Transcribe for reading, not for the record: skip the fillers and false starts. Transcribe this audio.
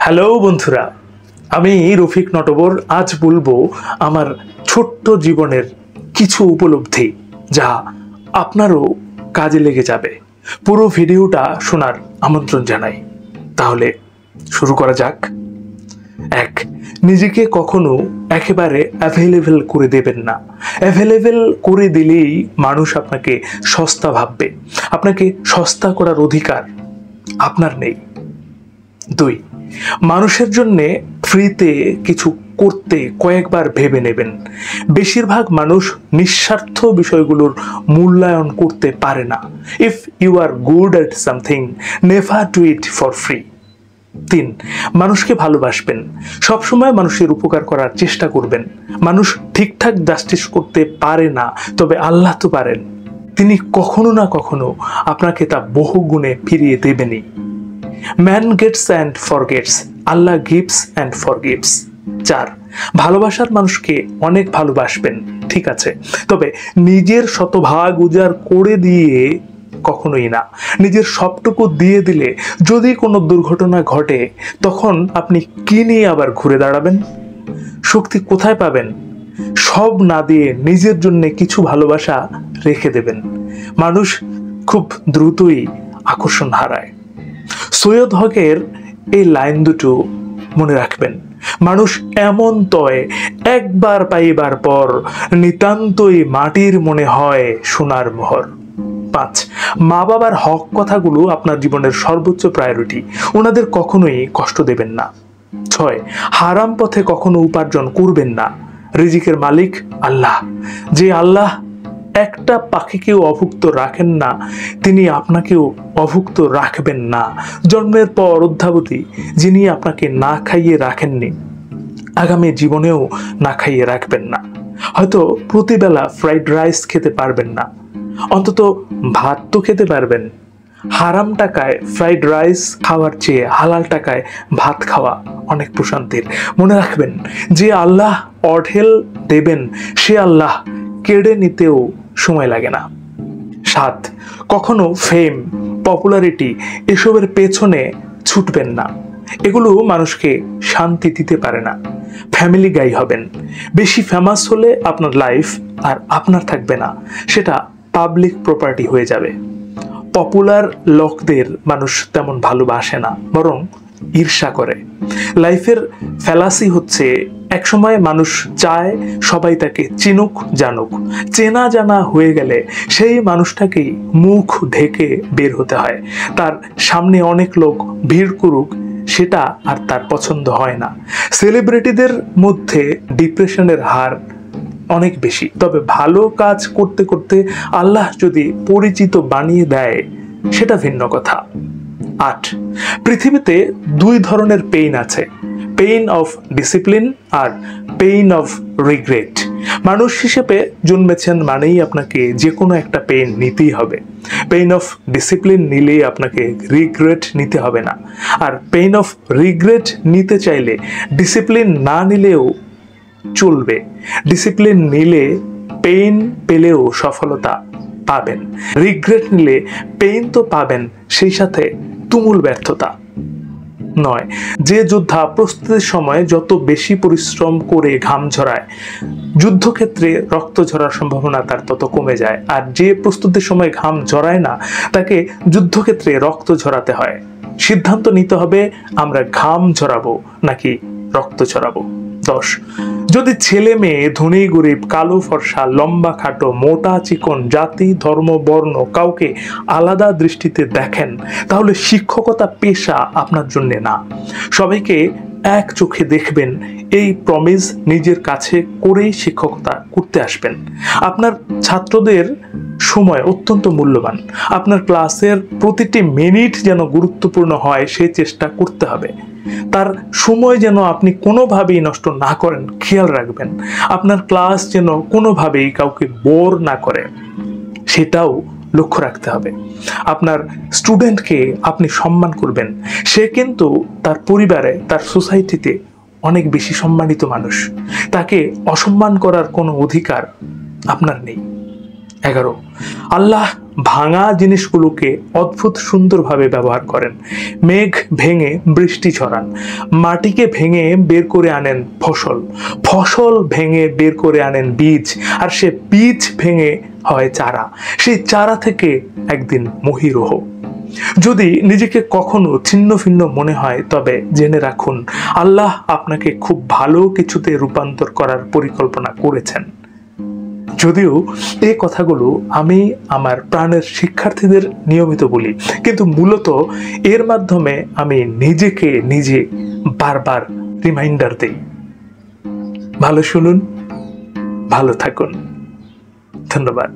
Hello বন্ধুরা, আমি রফিক নটবর আজ বলবো আমার ছোট্ট জীবনের কিছু উপলব্ধি যা আপনারও কাজে লেগে যাবে। পুরো ভিডিওটা শোনার আমন্ত্রণ জানাই। তাহলে শুরু করা যাক। এক, নিজেকে কখনো একেবারে অ্যাভেলেবেল করে দেবেন না। অ্যাভেলেবেল করে দিলেই মানুষ আপনাকে সস্তা ভাববে। আপনাকে সস্তা করার অধিকার আপনার নেই। দুই, মানুষের জন্যে ফ্রিতে কিছু করতে কয়েকবার ভেবে নেবেন। বেশিরভাগ মানুষ নিঃস্বার্থ বিষয়গুলোর মূল্যায়ন করতে পারে না। If you are good at something, never do it for free. তিন, মানুষকে ভালোবাসবেন। সবসময় মানুষের উপকার করার চেষ্টা করবেন। মানুষ ঠিকঠাক জাস্টিস করতে পারে না, তবে আল্লাহ তো পারেন। তিনি কখনো না কখনো আপনাকে তা বহু গুণে ফিরিয়ে দেবেনই। Man gets and forgets, Allah gives and forgives. চার, ভালোবাসার মানুষকে অনেক ভালোবাসবেন, ঠিক আছে, তবে নিজের শতভাগ উজাড় করে দিয়ে কখনোই না। নিজের সবটুকু দিয়ে দিলে যদি কোনো দুর্ঘটনা ঘটে, তখন আপনি কি নিয়ে আবার ঘুরে দাঁড়াবেন? শক্তি কোথায় পাবেন? সব না দিয়ে নিজের জন্য কিছু ভালোবাসা রেখে দেবেন। মানুষ খুব দ্রুতই আকর্ষণ হারায়। সৈয়দ হকের এই লাইন দুটো মনে রাখবেন। মানুষ এমন তয়, একবার পাইবার পর নিতান্তই মাটির মনে হয় সোনার মোহর। পাঁচ, মা বাবার হক কথাগুলো আপনার জীবনের সর্বোচ্চ প্রায়োরিটি। ওনাদের কখনোই কষ্ট দেবেন না। ছয়, হারাম পথে কখনো উপার্জন করবেন না। রিজিকের মালিক আল্লাহ। যে আল্লাহ একটা পাখিকেও অভুক্ত রাখেন না, তিনি আপনাকেও অভুক্ত রাখবেন না। জন্মের পর অদ্যাবধি যিনি আপনাকে না খাইয়ে রাখেননি, আগামী জীবনেও না খাইয়ে রাখবেন না। হয়তো প্রতিবেলা ফ্রাইড রাইস খেতে পারবেন না, অন্তত ভাত তো খেতে পারবেন। হারাম টাকায় ফ্রাইড রাইস খাওয়ার চেয়ে হালাল টাকায় ভাত খাওয়া অনেক প্রশান্তির। মনে রাখবেন, যে আল্লাহ অঢেল দেবেন সে আল্লাহ কেড়ে নিতেও সময় লাগে না। সাত, কখনো ফেম, পপুলারিটি এসবের পেছনে ছুটবেন না। এগুলো মানুষকে শান্তি দিতে পারে না। ফ্যামিলি গাই হবেন। বেশি ফেমাস হলে আপনার লাইফ আর আপনার থাকবে না, সেটা পাবলিক প্রপার্টি হয়ে যাবে। পপুলার লোকদের মানুষ তেমন ভালোবাসে না, বরং ঈর্ষা করে। লাইফের ফ্যালাসি হচ্ছে, একসময় মানুষ চায় সবাই তাকে চিনুক জানুক। চেনা জানা হয়ে গেলে সেই মানুষটাকেই মুখ ঢেকে বের হতে হয়। তার সামনে অনেক লোক ভিড় করুক, সেটা আর তার পছন্দ হয় না। সেলিব্রিটিদের মধ্যে ডিপ্রেশনের হার অনেক বেশি, তবে ভালো কাজ করতে করতে আল্লাহ যদি পরিচিত বানিয়ে দেয়, সেটা ভিন্ন কথা। আট, পৃথিবীতে দুই ধরনের পেইন আছে, পেইন অফ ডিসিপ্লিন আর পেইন অফ রিগ্রেট। মানুষ হিসেবে জন্মেছেন মানেই আপনাকে যে কোনো একটা পেইন নিতেই হবে। পেইন অফ ডিসিপ্লিন নিলেই আপনাকে রিগ্রেট নিতে হবে না। আর পেইন অফ রিগ্রেট নিতে চাইলে ডিসিপ্লিন না নিলেও চলবে। ডিসিপ্লিন নিলে পেইন পেলেও সফলতা পাবেন। রিগ্রেট নিলে পেইন তো পাবেন, সেই সাথে তুমুল ব্যর্থতা। নয়, যে যোদ্ধা প্রস্তুতির সময় যত বেশি পরিশ্রম করে ঘাম ঝরায়, যুদ্ধক্ষেত্রে রক্ত ঝরার সম্ভাবনা তার তত কমে যায়। আর যে প্রস্তুতির সময় ঘাম ঝরায় না, তাকে যুদ্ধক্ষেত্রে রক্ত ঝরাতে হয়। সিদ্ধান্ত নিতে হবে, আমরা ঘাম ঝরাবো নাকি রক্ত ঝরাবো। 10, যদি ছেলে মেয়ে, ধনী গরিব, কালো ফর্সা, লম্বা খাটো, মোটা চিকন, জাতি ধর্ম বর্ণ কাউকে আলাদা দৃষ্টিতে দেখেন, তাহলে শিক্ষকতা পেশা আপনার জন্য না। সবাইকে এক চোখে দেখবেন, এই প্রমিস নিজের কাছে করেই শিক্ষকতা করতে আসবেন। আপনার ছাত্রদের সময় অত্যন্ত মূল্যবান। আপনার ক্লাসের প্রতিটি মিনিট যেন গুরুত্বপূর্ণ হয়, সেই চেষ্টা করতে হবে। তার সময় যেন আপনি কোনোভাবেই নষ্ট না করেন, খেয়াল রাখবেন। আপনার ক্লাস যেন কোনোভাবেই কাউকে বোর না করে, সেটাও লক্ষ্য রাখতে হবে। আপনার স্টুডেন্টকে আপনি সম্মান করবেন। সে কিন্তু তার পরিবারে, তার সোসাইটিতে অনেক বেশি সম্মানিত মানুষ। তাকে অসম্মান করার কোনো অধিকার আপনার নেই। 11, আল্লাহ ভাঙা জিনিসগুলোকে অদ্ভুত সুন্দরভাবে ব্যবহার করেন। মেঘ ভেঙে বৃষ্টি ছড়ান, মাটিকে ভেঙে বের করে আনেন ফসল, ফসল ভেঙে বের করে আনেন বীজ, আর সে বীজ ভেঙে হয় চারা, সেই চারা থেকে একদিন মহীরুহ। যদি নিজেকে কখনো ছিন্ন ভিন্ন মনে হয়, তবে জেনে রাখুন আল্লাহ আপনাকে খুব ভালো কিছুতে রূপান্তর করার পরিকল্পনা করেছেন। যদিও এই কথাগুলো আমি আমার প্রাণের শিক্ষার্থীদের নিয়মিত বলি, কিন্তু মূলত এর মাধ্যমে আমি নিজেকে নিজে বারবার রিমাইন্ডার দেই। ভালো শুনুন, ভালো থাকুন। ধন্যবাদ।